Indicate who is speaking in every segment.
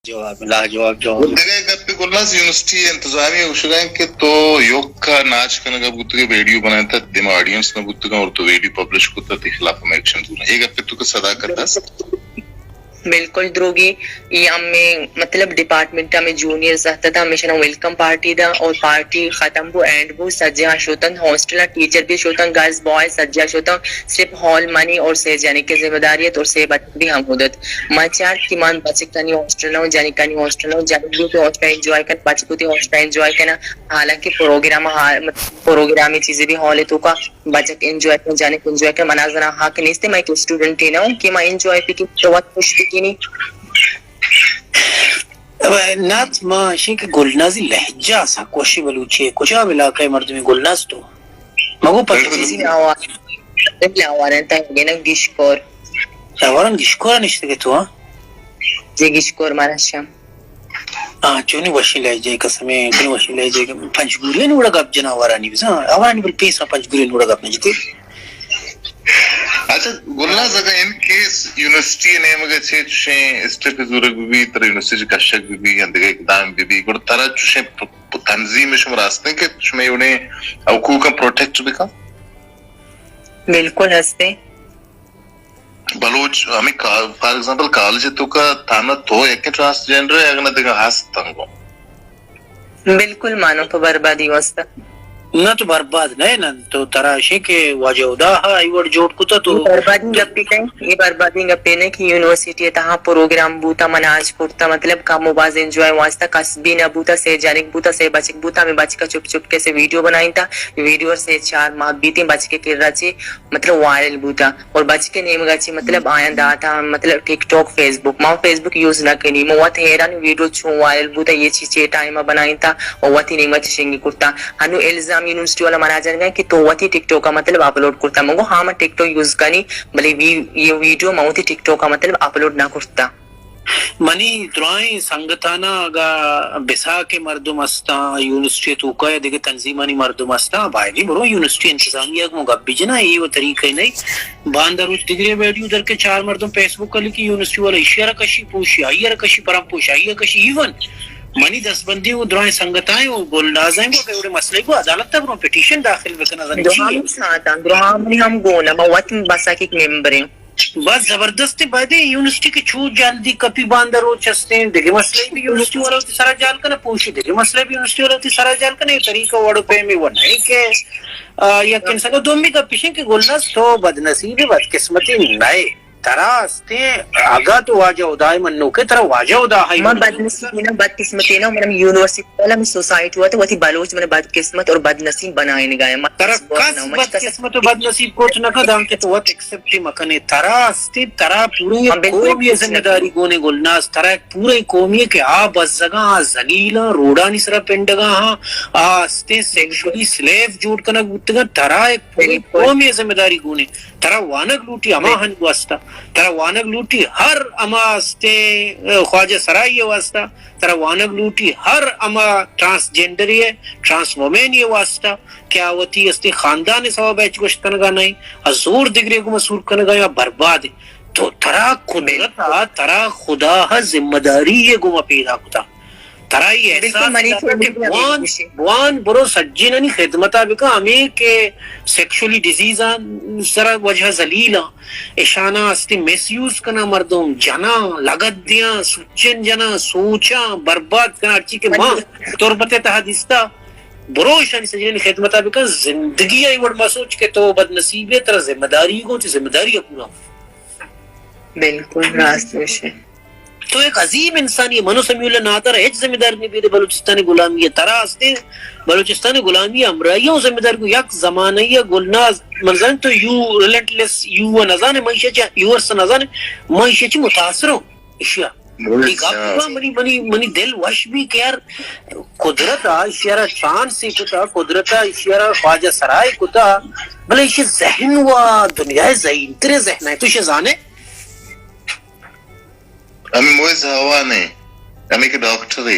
Speaker 1: جواب لاجواب جواب
Speaker 2: دیگه گپی گلناز یونیورسٹی انتظامی ہوشگائیں کہ تو یوک کا ناچ کنگا بودتا کہ ویڈیو بنایا تھا دیما آڈینس نے بودتا کہ اور تو ویڈیو پبلش کرتا تھی خلاف میں ایکشن دورا یہ گپی تو کا صدا کرتا
Speaker 3: بالکل دروگی یہ ہمیں مطلب ڈپارٹمنٹ میں جونیئرز رہتا تھا ہمیشہ ویلکم پارٹی دا اور پارٹی ختم بو اینڈ بو سجا شوتن ہاسٹل ٹیچر بھی شوتن گرلز بوائے سجا شوتن صرف ہال منی اور سے جانے کی ذمہ داریت اور سے بچ بھی ہم خودت مچار کی مان بچے کنی ہاسٹل ہوں جانی کنی ہاسٹل ہوں جانی بھی تو ہاسٹل انجوائے کر بچے کو تی ہاسٹل انجوائے کرنا حالانکہ پروگرامی چیزیں بھی ہال ہے تو کا بچے انجوائے کر جانے کو انجوائے کر مناظرہ حق نہیں تھے میں ایک اسٹوڈنٹ ہی نہ ہوں کہ میں انجوائے پہ کی تو وقت خوش بھی
Speaker 1: نات ما شیک گلنازی لہجہ سا کوشی بلوچی کجا علاقہ مردمی گلناز تو مگو
Speaker 3: چیزی آوارن تا گیشکور
Speaker 1: آوارن گیشکورا نشتے گے تو ہاں
Speaker 3: جی گیشکور مارشم
Speaker 1: چونی وشی لہجہ قسمیں کنی وشی لہجہ پنچگوری نوڑا گپ جنا آوارانی بھی آوارانی بل پیسا پنچگوری نوڑا گپ نجتے
Speaker 2: اچھا گلناز اگر ان کیس یونیورسٹی نے مگر چھے چوشیں اسٹیف زورک بھی تر یونیورسٹی کشک بھی اندگے اقدام بھی گوڑ ترہ چوشیں تنظیم شما راستے ہیں کہ شما انہیں حقوقا پروٹیکٹ بھی کا
Speaker 3: بالکل ہستے
Speaker 2: بلوچ ہمیں فار ایگزامپل کالج تو کا تھانا تو ایک ٹرانسجینڈر ہے اگر نہ دیکھا ہاست تنگو
Speaker 3: بالکل مانو پا بربادی واسطہ
Speaker 1: نہ تو برباد نہیں نا تو تراشے کے واجہ ادا ایوڑ جوڑ کتا تو
Speaker 3: بربادی گپی کہیں یہ بربادی گپی نہیں کہ یونیورسٹی تہاں پروگرام بوتا مناج کرتا مطلب کا موباز انجوائے واسطہ کسبی نہ بوتا سے جانک بوتا سے بچک بوتا میں بچ کا چپ چپ کے سے ویڈیو بنائیں تھا ویڈیو سے 4 ماہ بیتے بچ کے کر رہا چی مطلب وائرل بوتا اور بچ کے نیم گا چی مطلب آئین دا تھا مطلب ٹک ٹاک فیس بک ماں فیس بک یوز نہ کنی موات حیران ویڈیو چھو وائرل بوتا یہ چیزیں ٹائمہ بنائیں تھا اور واتی نیم گا چشنگی کرتا ہنو الزام یونیورسٹی والا منا جائیں گا کہ تو واتی ٹک ٹاک کا مطلب اپلوڈ کرتا مگو ہاں میں ٹک ٹاک یوز کرنی بلے یہ ویڈیو موتی ٹک ٹاک کا مطلب اپلوڈ نہ کرتا
Speaker 1: منی درائیں سنگتانا اگا بسا کے مردم استا یونیورسٹی تو کا دیکھے تنظیمانی مردم استا باہری برو یونیورسٹی انتظامیہ کو گب بجنا یہ وہ طریقہ نہیں باندر اس ڈگری ویڈیو در کے 4 مردم فیس بک کلی کی یونیورسٹی والا اشیارہ کشی پوشی آئیارہ کشی پرم پوش آئیارہ کشی ایون منی 10 بندی وہ درائیں سنگتائیں وہ گلنازائیں وہ کہ انہیں مسئلے کو عدالت تک انہوں پیٹیشن داخل بکنا زنی چیئے
Speaker 3: درہم ساتھا درہم ہم گونا موات بسا کی ممبر ہیں
Speaker 1: بس زبردست بائدے یونیورسٹی کے چھوٹ جلدی کپی باندر ہو چستے ہیں دیکھے مسئلے بھی یونیورسٹی والا ہوتی سارا جال کا نہ پوچھی دیکھے مسئلے بھی یونیورسٹی والا ہوتی سارا جال کا نہیں طریقہ وڑو پہ میں وہ نہیں کہ یقین سکو دومی کا پیشیں کہ گلناز تو بدنصیب بدقسمتی نائے تراستے آگا تو واجہ ادائی منو کے طرح واجہ ادائی
Speaker 3: میں بدنصیب نا بدقسمتی نا میں یونیورسٹی والا میں سوسائٹی ہوا تو وہ تھی بلوچ میں بدقسمت اور بدنصیب بنائے نگائے
Speaker 1: ترہ کس بدقسمت و بدنصیب کوچ نکا دام کے تو وقت ایکسپٹی مکنے تراستے ترہ پوری قومی ذمہ داری گونے گلناز ترہ پورے قومی کے آب ازگاں زلیلہ روڑانی سرہ پنڈگاں آستے سیکشولی سلیف جوڑ کنک بودتگاں ترہ ایک پوری قومی ذمہ داری گونے ترہ وانک لوٹی اما ہنگ واسطہ ترہ وانک لوٹی ہر اما استے خواجہ سرائی واسطہ ترہ وانک لوٹی ہر اما ٹرانسجینڈری ہے ٹرانس وومین یہ واسطہ کیا ہوتی استے خاندان سوا بیچ گوشت کنگا نہیں ازور دگرے کو مسور کنگا یا برباد ہے تو ترہ قدرتا ترہ خدا ذمہ داری یہ گوہ پیدا کتا ترہ یہ احساس بوان برو سجینانی خدمتا بکا ہمیں کہ سیکشولی ڈیزیزان سرہ وجہ زلیلہ اشانہ استے میس یوز کنا مردم جنا لگت دیا سوچن جنا سوچا برباد کنا اچھی کہ ماں تربت تحدیثتا برو اشانی سجینانی خدمتا بکا زندگی آئی وڑ سوچ کے تو بدنصیب ہے ترہ ذمہ داری کو تو ذمہ داری پورا
Speaker 3: بالکل راست وشے
Speaker 1: تو ایک عظیم انسانی منو سمیع اللہ نادر ہیچ ذمہ دار نہیں بیدے بلوچستانی غلامی ترہ استے بلوچستانی غلامی امرائیوں ذمہ دار کو یک زمانیہ گلناز منظرن تو یو ریلنٹلیس یو نظانے معیشہ چاہ یو ارس نظانے معیشہ چاہ متاثر ہوں اشیاء ایک آپ منی دل وش بھی کہ یار قدرت اشیارہ شان سے کتا قدرت اشیارہ خواجہ سرائی کتا بلے اشیاء ذہن ہوا دنیا ذہن ترے ذہن ہے تو اشیاء زانے
Speaker 2: ہمیں مویز ہوا نہیں ہمیں کہ ڈاکٹر ہے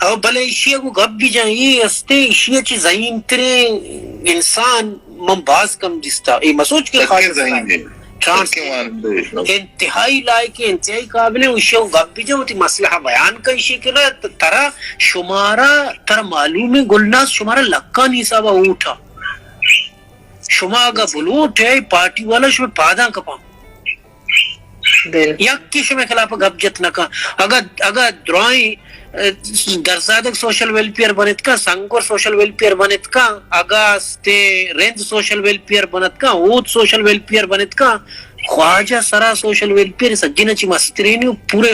Speaker 1: او بله ایشیه کو گب بھی جائیں یہ استے ایشیه چی زہین ترے انسان من باز کم جستا ای مسوچ کے خواہد انتہائی لائق انتہائی قابل ایشیه کو گب بھی جائیں تی مسئلہ بیان کا ایشیه کرا ترا شمارا ترا معلوم گلناز شمارا لکا نیسا با اوٹا شما اگا بلوٹ ہے پارٹی والا شما پاداں کپا یک کی شما خلاف گب جت نکا اگا درائیں درزادک سوشل ویلفیئر بنت کا سنگور سوشل ویلفیئر بنت کا اگاستے رند سوشل ویلفیئر بنت کا اوت سوشل ویلفیئر بنت کا خواجہ سرا سوشل ویلفیئر سجنہ چی مسترینی پورے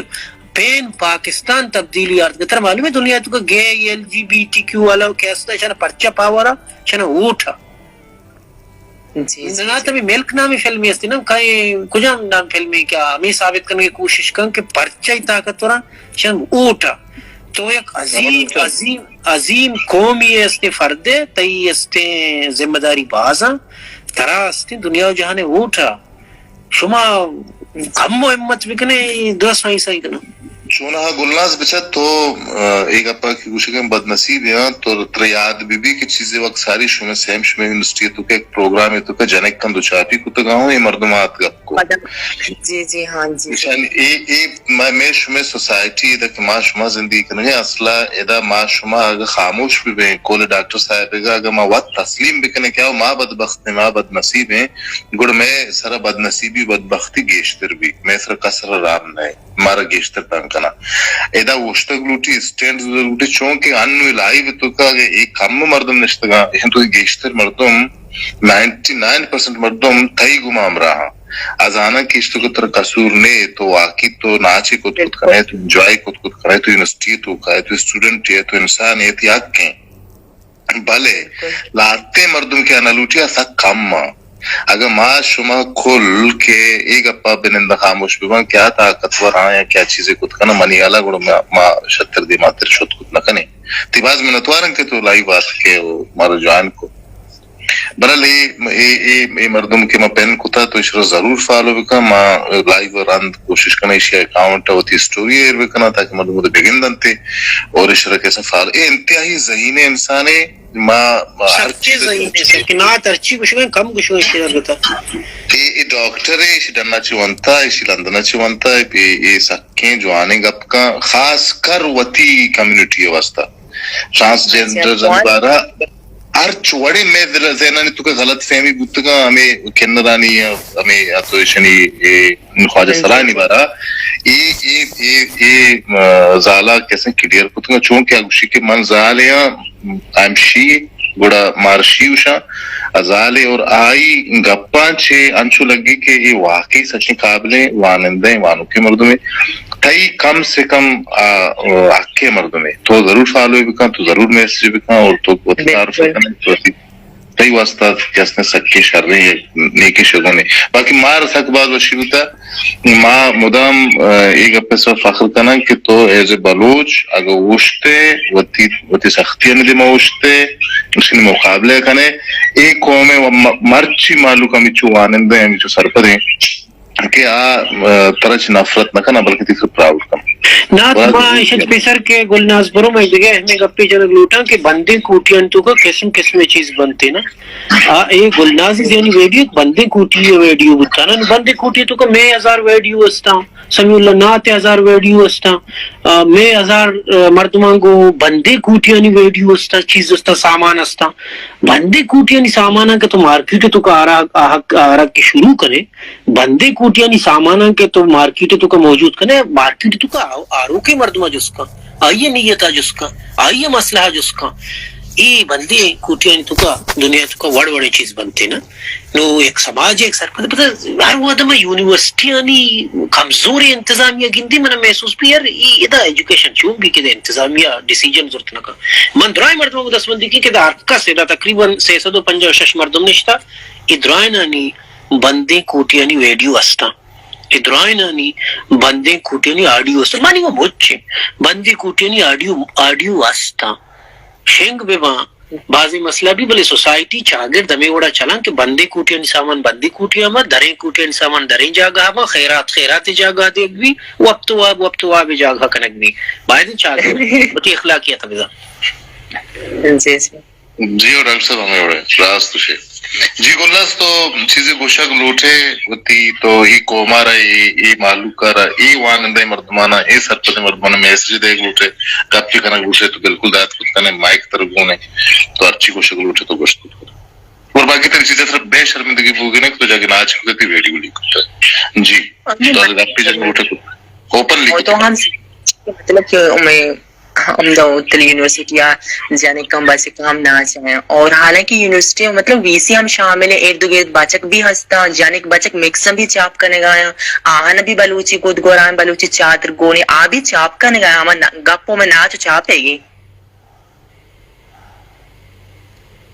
Speaker 1: پین پاکستان تبدیلی آرد تر معلوم ہے دنیا تو کا گے L G B T Q والا کیسا چھنا پرچہ پاورا چھنا اوٹا نا تبھی ملک نامی فلمی ہستی نا کئی کجا نام فلمی کیا ہمیں ثابت کرنے کی کوشش کریں کہ پرچہ ہی طاقت ورا چھنا اوٹا تو ایک عظیم قومی استے فردے تئی استے ذمہ داری بازاں ترا استے دنیا و جہانے اوٹا شما کم و امت بکنے درست نہیں صحیح کنا
Speaker 2: چونہ گلناز بچا تو ایک اپا کی کوشش کریں بد نصیب ہے تو تریاد بی بی کی چیزیں وقت ساری شمیں سیم شمیں یونیورسٹی تو کہ ایک پروگرام ہے تو کہ جنک کم دو چاپی کو تگاہوں یہ مردمات گپ کو
Speaker 3: جی ہاں جی
Speaker 2: میں شمیں سوسائٹی ادا کہ ما شما زندگی کرنے اصلا ادا ما شما اگر خاموش بھی بیں کول ڈاکٹر صاحب اگر ما وقت تسلیم بکنے کیا ما بدبخت ہیں ما بد نصیب ہیں گوڑ میں سر بد نصیبی بدبختی گیشتر بھی میں سر کسر رام نئے مارا گیشتر پہنکنا ایدا وشتگ لوٹی اسٹینڈ لوٹی چونکہ انوی لائیو تو کہ ایک کم مردم نشتگا ایہن تو گیشتر مردم 99% مردم تائی گمام رہا از آنا کشتو کو تر قصور نے تو واقعی تو ناچی کت کت کرے تو انجوائی کت کت کرے تو یونیورسٹی تو کھائے تو اسٹوڈنٹ ہے تو انسان ہے تو یاد کہیں بلے لاتے مردم کے انالوٹیا سا کم ماں اگر ما شما کھل کے ایک اپا بنندہ خاموش بیوان کیا طاقتور آیا کیا چیزیں کت کنا منی آلا گوڑا ما شتر دی ماتر شد کت نکنے تی باز منتوارن کے تو لائی بات کے مارا جوان کو برحال ای مردم کے ما پین کتا تو اشرا ضرور فالو بکا ما لائیو راند کوشش کنا اشیا اکاؤنٹا ہوتی سٹوری ایر بکنا تاکہ مردم دے بگندن تے اور اشرا کیسا فالو انتہائی ذہین انسانے ما ہر چیز
Speaker 1: سکنات ارچی کشویں کم کشویں اشتیار گتا
Speaker 2: ای ڈاکٹر ہے اسی ڈننا چیوانتا اسی لندنا چیوانتا ای سکیں جو آنے گا کا خاص کر وطی کمیونٹی واسطہ ٹرانسجینڈر زنبارہ ارچ وڑے میں زینانی تو کا غلط فہمی بودتا ہمیں کنرانی ہمیں تو اشنی خواجہ سرانی بارا ای زالا کیسے کلیئر کتنگا چونکہ اگوشی کے من زالیاں امشی گوڑا مارشیوشا ازالے اور آئی گپاں چھے انچو لگی کہ یہ واقعی سچیں قابلیں وانندیں وانوں کے مردوں میں کئی کم سے کم آکے مردوں میں تو ضرور فالو بکاں تو ضرور میسج بکاں اور تو تعارف کرنے تو کئی واسطہ جس نے سکے شر رہے ہیں نیکی شگوں نے باقی مار سک بعد وشی ہوتا ماں مدام ایک اپنے سب فخر کرنا کہ تو ایز اے بلوچ اگر وشتے وطی سختیاں لی ما وشتے اس نے مقابلے کرنے ایک قوم مرچی مالو کا میچو آنندہ ہیں میچو سرپدیں کہ ترچ نفرت نہ کرنا بلکہ تیسر پراؤڈ کم
Speaker 1: نات ماں اشت پیسر کے گلناز برو میں دیگے ہمیں گپی جنگ لوٹا کہ بندے کوٹیاں تو کا قسم چیز بنتے نا اے گلناز یعنی ویڈیو بندے کوٹی ویڈیو بتا نا بندے کوٹی تو کا میں 1000 ویڈیو استا سمیع اللہ نات 1000 ویڈیو استا میں 1000 مردمان کو بندے کوٹیاں ویڈیو استا چیز استا سامان استا بندے کوٹیاں سامانا کہ تو مارکیٹ تو کا آرہ کی شروع کرے بندے کوٹیاں سامانا کہ تو مارکیٹ تو کا موجود کرے مارکیٹ تو کا آرو کے مردمہ جس کا آئیے نیتا جس کا آئیے مسئلہ جس کا ای بندے کوٹیاں تو کا دنیا تو کا وڑ چیز بنتے نا نو ایک سماج ایک سرپد پتہ ہر وہ آدم یونیورسٹیانی کمزور انتظامیہ گندی من محسوس بھی یار ادا ایجوکیشن چون بھی کہ انتظامیہ ڈیسیجن ضرورت نہ کا من درائے مردموں کو 10 بندی کی کہ ارکا سے تقریباً 656 مردم نشتا ادرائے نانی بندے کوٹیانی ویڈیو استا ادرائنانی بندے کوٹینی آڈیو است مانی وہ موچے بندے کوٹینی آڈیو واسطا شنگ بے وہاں بعضی مسئلہ بھی بلے سوسائٹی چاگر دمے وڑا چلان کہ بندے کوٹینی سامان بندے کوٹیا ما دریں کوٹینی سامان دریں جاگا ما خیرات جاگا دیکھ بھی وقت واب جاگا کنک بھی باید چاگر بتی اخلاقیت بیدا
Speaker 2: جی اور ڈاکٹر صاحب ہمیں وڑے راست تو شے جی گلناس تو چیزیں گوشک لوٹے ہوتی تو ای کومارا ای معلوکارا ای وانندے مردمانا ای سرپتے مردمانا میسج دے لوٹے کپی کنا گوشے تو بالکل دایت خود کنے مائک ترگونے تو ارچی گوشک لوٹے تو گوشت خود اور باقی تری چیزیں صرف بے شرمندگی بھوگی نے تو جاگے ناچ کھتے ویڈیو لی کھتا جی تو اگر کپی جاگے لوٹے تو اوپن لی کھتا
Speaker 3: مطلب کہ ہم تلی یونیورسٹی جانے کم بچے کام نہ چاہیں اور حالانکہ یونیورسٹی مطلب وی سی ہم شامل ہیں ارد گرد بچک بھی ہستا جانے کے بچک مکسم بھی چاپ کرنے گایا آہن بھی بلوچی کود گوران بلوچی چادر گونے آ بھی چاپ کرنے گایا ہم گپوں میں نہ تو چاپے گی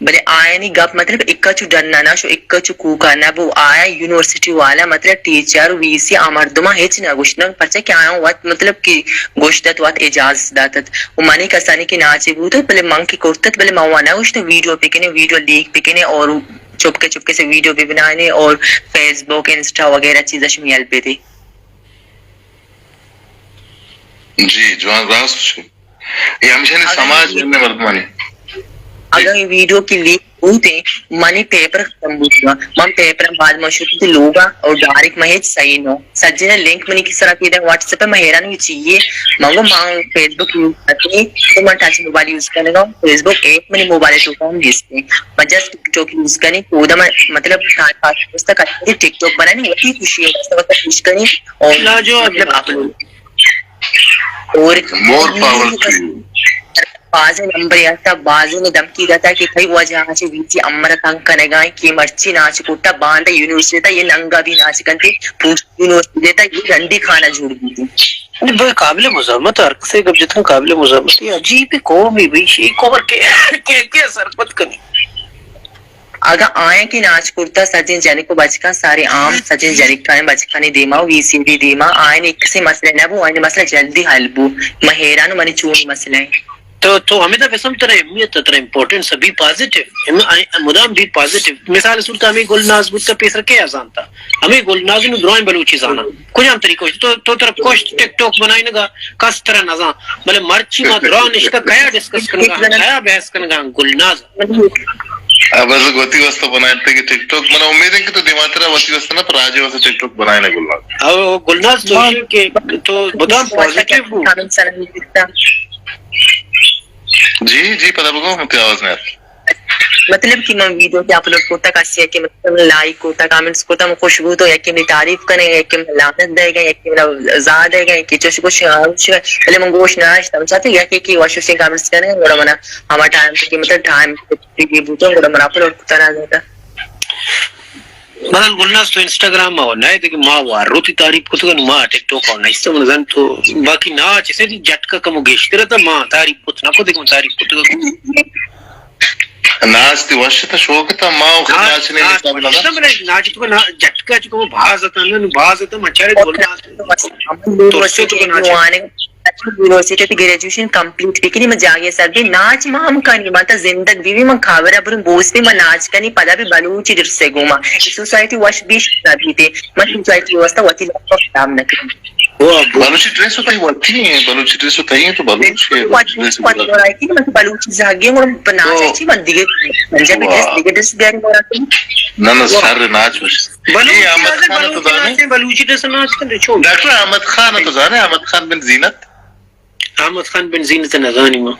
Speaker 3: بلے آیا نہیں گپ مطلب اکا چو ڈرنا نا شو اکا چو کوکانا وہ آیا یونیورسٹی والا مطلب ٹیچر وی سی آمردما ہیچ نا گوشنا پرچہ کیا آیا وقت مطلب کی گوشتت وقت اجازت داتت و مانی کسانی کی ناچے بودت بلے منگ کی کرتت بلے موانا گوشنا ویڈیو پکنے ویڈیو لیک پکنے اور چپکے سے ویڈیو بھی بنانے اور فیس بک انسٹا وغیرہ چیزیں شمیل پہ تھی
Speaker 2: جی جوان راست یہ ہمیشہ نے سماج میں مردمانی
Speaker 3: اگر یہ ویڈیو کی لیک ہوتے منی پیپر ختم ہوتا من پیپر بعد مشروع تھی لوگا اور ڈائریکٹ مہیج صحیح نو سجنے لنک منی کس طرح کی دیں واٹس ایپ پہ مہیران بھی چاہیے مانگو مانگ فیس بک یوز کرتے ہیں تو من ٹچ موبائل یوز کرنے گا فیس بک ایپ منی موبائل ٹو کام جیستے ہیں میں جسٹ ٹک ٹاک یوز کرنے کودا میں مطلب ٹائم پاس کرتا کرتے ٹک ٹاک بنانے وقتی خوشی ہے اس وقت خوش کرنے اور جو مطلب اپلوڈ اور
Speaker 2: مور پاور ٹو یو
Speaker 3: بازے نمبر یاتا بازے نے دمکی گاتا کہ بھائی وجہ آچے ویچی امرہ تنگ کنے گائیں کہ مرچی ناچ کوتا باندھا یونیورسٹی تا یہ ننگا بھی ناچ کنتے پوچھ یونیورسٹی دیتا یہ رنڈی کھانا جھوڑ دیتی
Speaker 1: بھائی قابل مزامت ہر کسی کب جتنا قابل مزامت یہ عجیب قومی بھی شیئی کومر کے سرپت کنی
Speaker 3: اگر آئیں کی ناچ کرتا سجن جانے کو بچکا سارے عام سجن جنکانے بچکانے دیما وی سی بھی دیما آئین ایک سے مسئلہ نبو آئین مسئلہ جلدی حل بو مہیرانو منی چونی مسئلہ ہے
Speaker 1: تو ہمیں تو وسم ترہ اہمیت ترہ امپورٹنس بھی پازیٹیو مدام بھی پازیٹیو مثال صورت ہمیں گلناز بود کا پیسر کیا آسان تھا ہمیں گلناز نو درائیں بلوچی زانا کچھ ہم طریقہ تو طرف کوشت ٹک ٹوک بنائی نگا کس طرح نظام بلے مرچی ما درائیں نشکا کیا ڈسکس کرنگا کیا بحث کرنگا گلناز
Speaker 2: اب ایسا گوتی وسطہ بنائے تھے کہ ٹک ٹوک منا امید ہے کہ تو دیماترہ وسطی وسطہ نا پر آجے وسطہ ٹک ٹوک بنائے نا گلناز
Speaker 1: اب گلناز دوشی کہ تو مدام پازیٹیو ہوں
Speaker 2: جی پتہ بگو مجھے آواز نہیں آتا
Speaker 3: مطلب کہ میں ویڈیو کی اپلوڈ کرتا کسی ہے کہ مطلب لائک کرتا کامنٹس کرتا میں خوشبو تو یا کہ میری تعریف کرنے گا یا کہ میں لعنت دے گا یا کہ میرا زا دے گا یا کہ چوش کچھ پہلے میں گوش نہ آشتا ہم چاہتے یا کہ واشو سے کامنٹس کرنے گا منا ہما ٹائم کی مطلب ٹائم کی بوتا گوڑا منا اپلوڈ کرتا نہ دیتا
Speaker 1: مثلا گلناز تو انسٹاگرام میں ہونا ہے کہ ماں وارو تی تعریف کو تو ماں ٹک ٹوک ہونا اس سے منظر تو باقی نا چیسے دی جٹکا کمو گیشتی رہتا ماں تعریف کو نا کو دیکھو تعریف کو تو
Speaker 2: ناچ تی وشتا شوق تا ماں اخر ناچ نہیں حساب لگا
Speaker 1: ناچ تو جٹکا چکو بھاز آتا ہے بھاز آتا ہے مچارے گلناز تو سے تو ناچ
Speaker 3: یونیورسٹی تی گریجویشن کمپلیٹ بکنی میں جاگے سر بھی ناچ ماں ہم کنی ماتا زندگ بھی میں کھاورا برن بوس بھی میں ناچ کنی پدا بھی بلوچی در سے گوما سوسائٹی واش بھی شکنا بھی تے میں سوسائٹی واسطہ واتی لگتا خدام نکنی
Speaker 2: بلوچی ڈریس ہوتا ہی واتی ہیں بلوچی ڈریس ہوتا ہی ہیں تو
Speaker 3: بلوچی زاگے مورا ناچ اچھی من دیگے پنجابی ڈریس بیاری مورا کنی
Speaker 2: نا سر ناچ
Speaker 1: بلوچی ڈریس ناچ کن چھوڑ
Speaker 2: ڈاکٹر احمد خان تو جانے احمد خان بن زینت
Speaker 1: احمد خان بن زینت نظانی ماں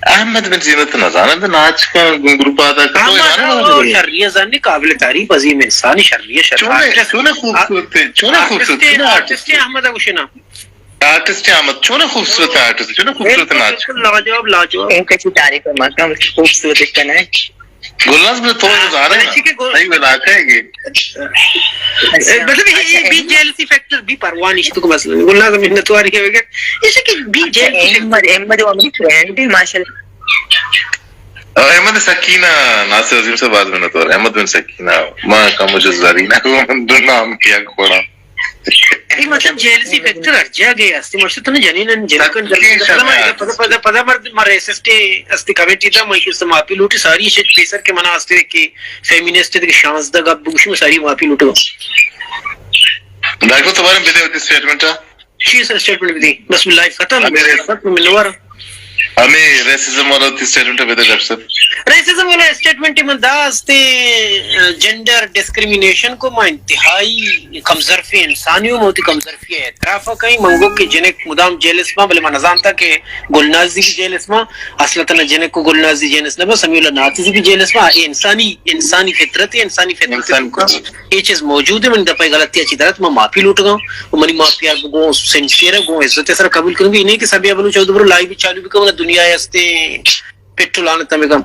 Speaker 2: احمد بن زینت نظانہ ناچ کا گروپ آتا
Speaker 1: ہے شرعیہ زانی قابل تعریف عظیم انسانی شرعیہ
Speaker 2: چونے خوبصورت تھے چونے خوبصورت تھے
Speaker 1: آرٹسٹ احمد اگوشنا
Speaker 2: آرٹسٹ احمد چونے خوبصورت آرٹسٹ چونے خوبصورت ناچ
Speaker 1: لاجواب
Speaker 3: ان کا چو تعریف ہے مکم خوبصورت کنا ہے
Speaker 2: گلناز میں تو جانا ہے صحیح علاقہ ہے یہ
Speaker 1: مطلب یہ بھی جیلسی فیکٹر بھی پروانی شتو کو مسئلہ گلناز محنتواری ہے وغیر اسے کہ بھی جیلسی
Speaker 3: احمد وہ اپنی فرینڈ بھی ماشاءاللہ
Speaker 2: احمد سکینہ ناصر عظیم سے بعد محنتوار احمد بن سکینہ ماں کا مجھے زرینہ کو من دو نام کیا کھوڑا
Speaker 1: مطلب جیلسی فیکٹر ارجاگه است مشتونه جنینن جنکن پدا مرد اسستی است کمیتی دا مای که ما پیلوټ ساری شت پیسر کې مناسته کې فیمینیسٹ کې شانس دا بوش میں ساری ما پیلوټ
Speaker 2: ڈاکٹر تمہارے بدے ہوتی اسٹیٹمنٹ
Speaker 1: شی سر اسٹیٹمنٹ دی بسم اللہ ختم منور
Speaker 2: ہمیں ریسزم والا اسٹیٹمنٹ بدے ڈاکٹر صاحب
Speaker 1: ریسزم والا اسٹیٹمنٹ منداز جنڈر ڈسکریمنیشن کو ما انتہائی کمزرفی انسانیوں موتی کمزرفی ہے اعتراف کہیں منگو کہ جنک مدام جیلس ما بلے ما نظام تھا کہ گلنازی کی جیلس ما اصلتنا جنک کو گلنازی جیلس نبا سمیولا ناتیزی کی جیلس ما انسانی فطرت ہے انسانی فطرت یہ چیز موجود ہے من دپائی غلطی اچھی طرح میں معافی لوٹ گا ہوں منی معافی آپ گو سنسیر ہے گو عزت سر قبول کروں گی انہیں کہ سبھی ابنو چاہو دبرو لائی بھی چالو بھی کم دنیا ہے پیٹرول آنے تمہیں کم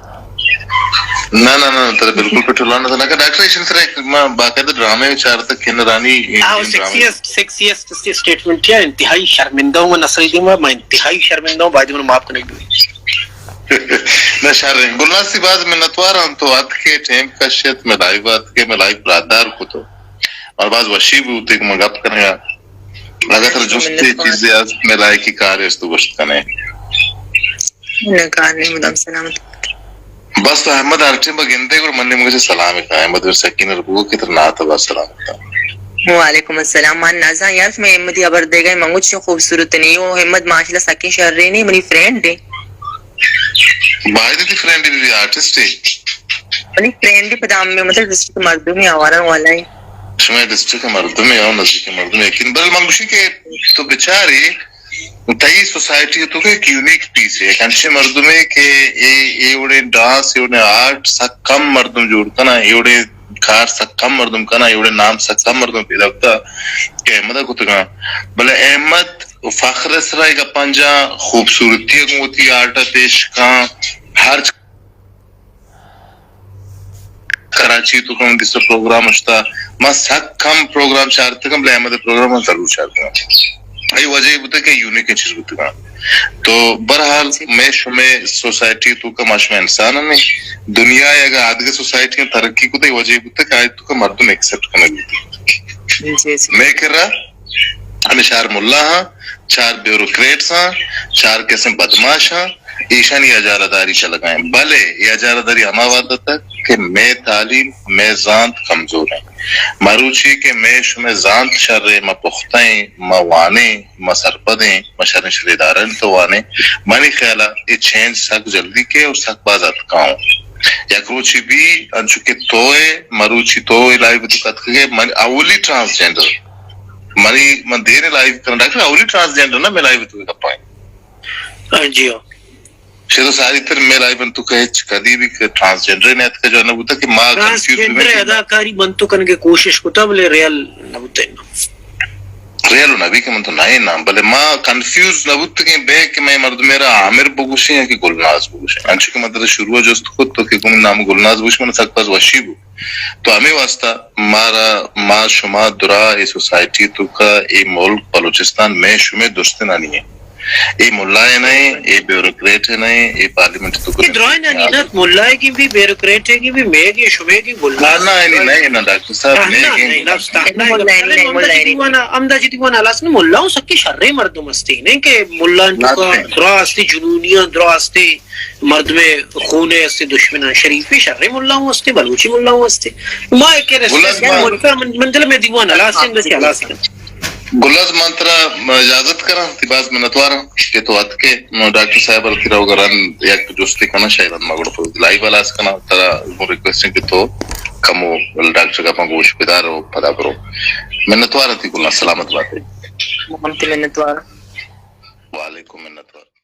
Speaker 2: نہ تر بالکل پیٹرول آنے تھا ڈاکٹر ایشن سر ایک باقاعدہ ڈرامے چار تک کھین رانی
Speaker 1: سیکسیسٹ اسٹیٹمنٹ ہے انتہائی شرمندہ ہوں میں نصری دوں میں انتہائی شرمندہ ہوں بعد میں معاف کرنے کی
Speaker 2: نہ شر گلناز سی بات میں نتوارا ہم تو آت کے ٹیم کا شیط میں لائیو آت کے میں لائیو برادار کو تو اور بعض وشی بھی ہوتے کہ میں گپ کرنے گا اگر تر جستے چیزیں آج میں لائے کی کار ہے اس تو گشت کرنے
Speaker 3: نکارنے مدام سلامت
Speaker 2: بس تو احمد آرٹی میں گندے اور من نے مجھے سلام کہا احمد اور سکین ربو کی طرح ناتا با سلام کہا
Speaker 3: وعلیکم السلام مان نازا یار میں احمدی عبر دے گئے منگوچ شو خوبصورت نہیں ہو احمد ماشاءاللہ سکین شہر رہی نہیں منی فرینڈ ہے
Speaker 2: باہر دی فرینڈ دی آرٹسٹ ہے
Speaker 3: منی فرینڈ دی پدام میں مطلب ڈسٹرکٹ مردوں میں آوارا والا ہے
Speaker 2: شما ڈسٹرکٹ مردوں میں آؤ نزدیک مردوں میں لیکن برل منگوشی کے تو بچاری تئی سوسائٹی تو کہ ایک یونیک پیس ہے کنشے مردوں میں کہ ایوڑے ڈانس ایوڑے آرٹ سک کم مردم جوڑ کنا ایوڑے کار سک کم مردم کنا ایوڑے نام سک کم مردم پیدا ہوتا کہ احمدہ کو تکا بلے احمد فخر سرائی کا پنجا خوبصورتی ہوتی آرٹا پیش کان ہر کراچی تو کم دیسا پروگرام اشتا ما سک کم پروگرام چارتے کم بلے احمد پروگرام ضرور چارتے ہیں یہ وجہ یہ بتا کہ یونیک چیز بتا تو برحال میں شمیں سوسائٹی تو کا ماشمہ انسان ہے دنیا اگر آدھگے سوسائٹی ترقی کو تو یہ وجہ یہ بتا کہ آج تو کا مردم ایکسپٹ کرنے لیتی میں کر رہا ہمیں چار ملا ہاں چار بیوروکریٹس ہاں چار قسم بدماش ہاں ایشان یہ اجارہ داری چلگائیں بلے یہ اجارہ داری ہما وعدہ تک کہ میں تعلیم میں زانت کمزور ہیں مروچی کہ میں شمیں زانت شر رہے ما پختائیں ما وانے ما سرپدیں ما شرن شریدارن تو وانے مانی خیالہ یہ چینج سک جلدی کے اور سک باز اتکاؤں یا کروچی بھی انچو کہ توئے مروچی توئے لائیو دکت کے اولی ٹرانسجینڈر مانی من دینے لائیو کرنا ڈاکٹر اولی ٹرانسجینڈر نا میں لائیو دکت پائیں
Speaker 1: جی ہو
Speaker 2: شیدو ساری تر میں لائیو بنتو کہچ کدی بھی ٹرانسجینڈر نے اتکا جو نبوتا کہ ماں
Speaker 1: ٹرانسجینڈر اداکاری بنتو کرنے کے کوشش کو تب لے ریل نبوتا ہے
Speaker 2: ریلو نبی کے من تو نائے نام بلے ماں کنفیوز نبوتا کہ بے کہ میں مرد میرا عامر بگوشی ہے کہ گلناز بگوشی ہے انچو کہ مدد شروع جو است خود تو کہ کمی نام گلناز بگوشی من سک پاس وشی بو تو ہمیں واسطہ مارا ماں شما درا ای سوسائٹی تو کا ای ملک بلوچستان میں شمیں دوستن آنی ہے یہ ملائے نہیں یہ بیوروکریٹ ہے نہیں یہ پارلیمنٹ تو
Speaker 1: یہ درائے نہیں نا ملائے کی بھی بیوروکریٹ ہے کی بھی میگ یہ شبہ کی گلناز
Speaker 2: نہیں نا ڈاکٹر صاحب
Speaker 1: امدہ جیتی وانا علاس نے ملاؤں سکی شرے مردم استے نہیں کہ ملان چکا درا استے جنونیاں درا استے مرد میں خونے استے دشمنان شریفی شرے ملاؤں استے بلوچی ملاؤں استے ماں ایک منزل میں دیوان علاس سے اندر علاس سے
Speaker 2: گلز منترا اجازت کرا تیباز میں نتوارا کہ تو ات کے ڈاکٹر صاحب رکھی رہو گران یک جوستی کنا شایدان مگڑ پر لائی بالاس کنا ترا ریکویسٹنگ کہ تو کمو ڈاکٹر کا پنگوش پیدار ہو پدا کرو میں نتوارا تھی گلنا سلامت بات ہے
Speaker 3: محمد میں نتوارا
Speaker 2: وعلیکم منتوارا